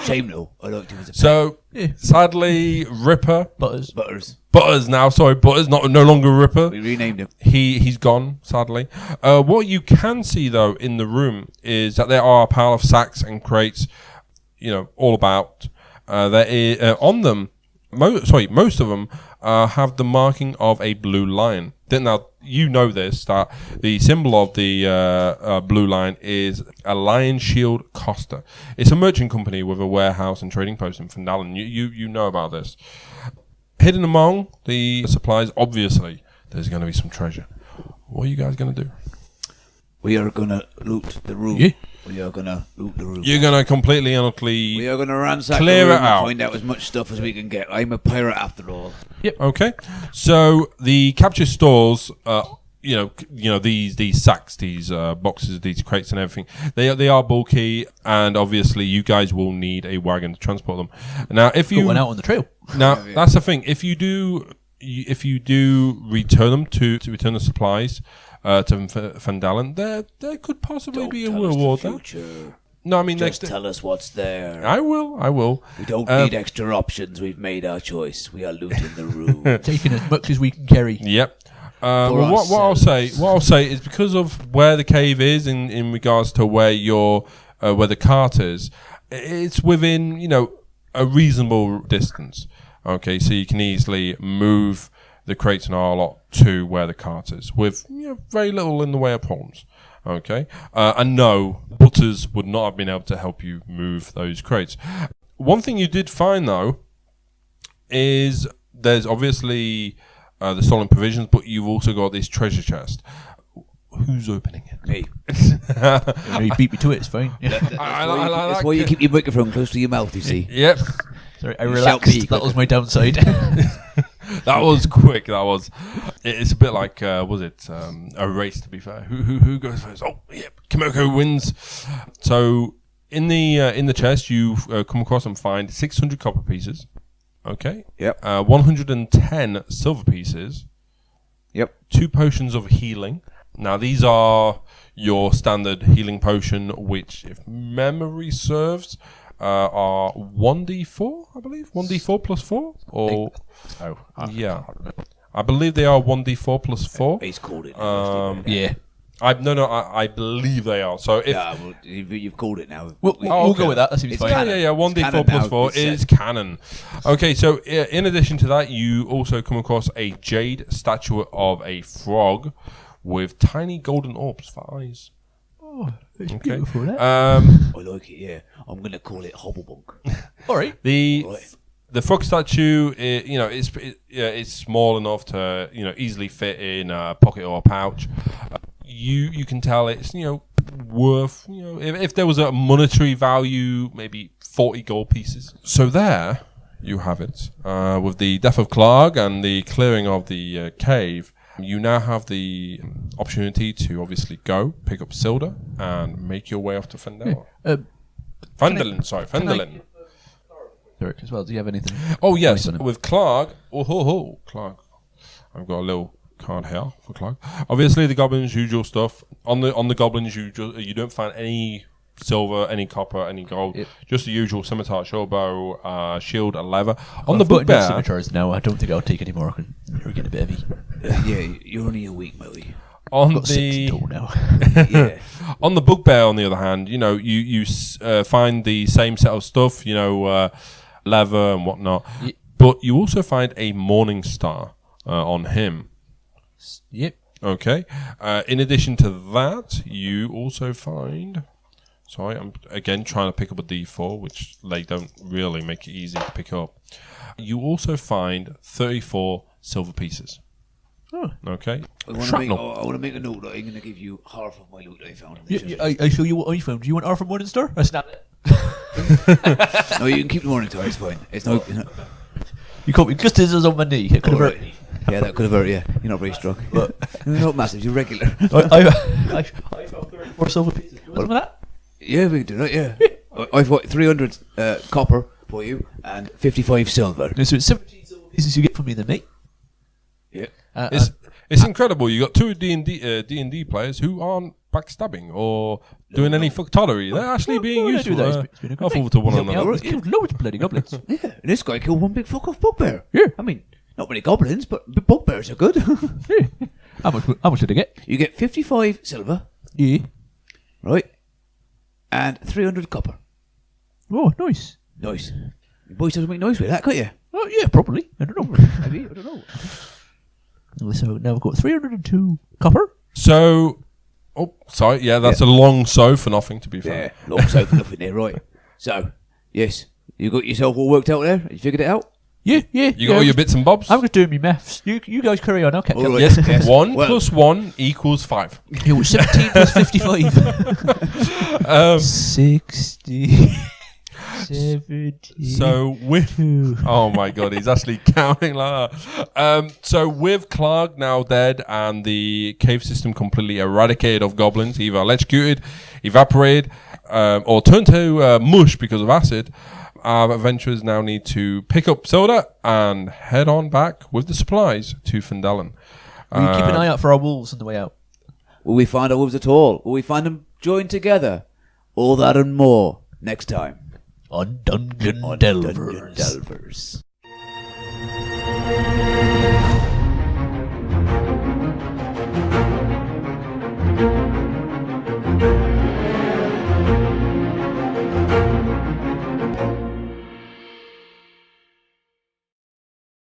C: Shame though. I liked him as a pet.
B: So
A: Yeah.
B: sadly, Ripper
A: Butters.
C: Butters.
B: now. Sorry, Butters no longer Ripper.
C: We renamed him.
B: He's gone, sadly. What you can see though in the room is that there are a pile of sacks and crates, you know, all about. There is on them. Most of them have the marking of a blue lion. Now you know this, that the symbol of the blue lion is a lion shield Costa. It's a merchant company with a warehouse and trading post in Fandalen. You know about this. hidden among the supplies, obviously, there's going to be some treasure. What are you guys going to do?
C: We are going to loot the room.
A: Yeah.
C: We are going to loot the room.
B: You're going to completely and utterly...
C: We are going to ransack
B: clear
C: the
B: it
C: room
B: out.
C: and find out as much stuff as we can get. I'm a pirate after all.
B: Okay. So the capture stores... these sacks, these boxes, these crates, and everything. They are bulky, and obviously you guys will need a wagon to transport them. Now, if you
A: Got one out on the trail.
B: now that's the thing. If you do return them to return the supplies to Van Dalen, there could possibly be a reward there. No, I mean
C: Just tell us what's there.
B: I will.
C: We don't need extra options. We've made our choice. We are looting the room.
A: Taking as much as we can carry.
B: Yep. Well, what I'll say is because of where the cave is in regards to where where the cart is, it's within a reasonable distance. Okay, so you can easily move the crates and our lot to where the cart is with very little in the way of problems. Okay, and no, Butters would not have been able to help you move those crates. One thing you did find though is there's obviously the stolen provisions, but you've also got this treasure chest. Who's opening it?
C: Me.
A: You beat me to it, it's fine.
C: That's why you keep your microphone close to your mouth, you see.
B: Yep.
A: Sorry, I relaxed. That was my downside.
B: That was quick. That was. It's a bit like was it a race? To be fair, who goes first? Oh, yep. Kimoko wins. So in the chest, you come across and find 600 copper pieces. Okay.
C: Yep.
B: 110 silver pieces.
C: Yep.
B: 2 potions of healing. Now these are your standard healing potion, which, if memory serves, are 1d4, I believe. 1d4 plus 4? Or yeah, I believe they are 1d4 plus 4.
C: He's called it.
A: Yeah.
B: I believe they are. So if
C: well, you've called it now.
A: We'll go with that. That seems
C: It's
A: fine.
C: canon.
B: yeah, 1d4 plus 4 is canon. Okay, so in addition to that, you also come across a jade statue of a frog with tiny golden orbs for eyes.
A: Oh, it's
B: Okay.
A: beautiful, that.
C: I like it, yeah. I'm going to call it Hobblebunk.
A: All right.
B: The frog statue, it's small enough to easily fit in a pocket or a pouch. You can tell it's worth if there was a monetary value, maybe 40 gold pieces. So there you have it. With the death of Clark and the clearing of the cave, you now have the opportunity to obviously go pick up Silda and make your way off to Fendel. Fendelin.
A: Derek, as well. Do you have anything?
B: Oh yes,
A: Nice on him?
B: with Clark. Clark. I've got a little card here for Clark. Obviously, the goblins' usual stuff. On the goblins, you don't find any silver, any copper, any gold. Yep. Just the usual scimitar, showbow, shield, and leather. On the bugbear.
A: Scimitars now. I don't think I'll take any more. You're getting a bit heavy.
C: Yeah, you're only a week, Moe.
B: On
A: Got 6
B: the
A: in total now.
C: Yeah.
B: on the bugbear, on the other hand, you find the same set of stuff, leather and whatnot, but you also find a morning star on him.
A: Yep.
B: Okay. In addition to that, you also find. Sorry, I'm again trying to pick up a D4, which they don't really make it easy to pick up. You also find 34 silver pieces.
A: Oh.
B: Okay.
C: I want to make a note that I'm going to give you half of my loot I found.
A: I show you what I found. Do you want half from Morning Star? I snapped it.
C: No, you can keep the morning star. It's fine. It's no.
A: You caught me just as I was on my knee. It could have hurt.
C: Yeah, that could have hurt you. You're not very strong. But you're not massive. You're regular.
A: I found 34 silver pieces. What's with that?
C: Yeah, we can do that. Yeah. I've got 300 copper for you and 55 silver.
A: No, so it's 17 silver pieces you get from me then, mate.
C: Yeah.
B: It's incredible. You got 2 D&D players who aren't backstabbing or doing any fucktollery. They're actually being useful. Helpful to one another.
A: Killed loads of bloody goblins.
C: Yeah, and this guy killed one big fuck off bugbear.
A: Yeah.
C: I mean, not many goblins, but bugbears are good.
A: Yeah. How much did I get?
C: You get 55 silver.
A: Yeah.
C: Right. And 300 copper.
A: Oh, nice.
C: Nice. You boys doesn't make noise with that, can't you?
A: Oh, yeah, probably. I don't know.
C: Maybe, I don't know.
A: So now we've got 302 copper.
B: So, sorry, yeah, that's a long so for nothing, to be fair.
C: Yeah, long so for nothing there, right. So, yes, you got yourself all worked out there? You figured it out?
A: Yeah.
B: You got all your bits and bobs?
A: I'm just doing me maths. You guys carry on. Okay.
C: All right.
B: Yes.
C: Yes.
B: 1
C: Well-
B: plus 1 equals 5.
A: It was 17 plus 55. 60. 70.
B: So with oh my god, he's actually counting like that. So with Clark now dead and the cave system completely eradicated of goblins, either electrocuted, evaporated, or turned to mush because of acid, our adventurers now need to pick up Soda and head on back with the supplies to Fendelen.
A: We keep an eye out for our wolves on the way out.
C: Will we find our wolves at all? Will we find them joined together? All that and more next time
A: On Dungeon
C: on
A: Delvers.
C: Dungeon Delvers.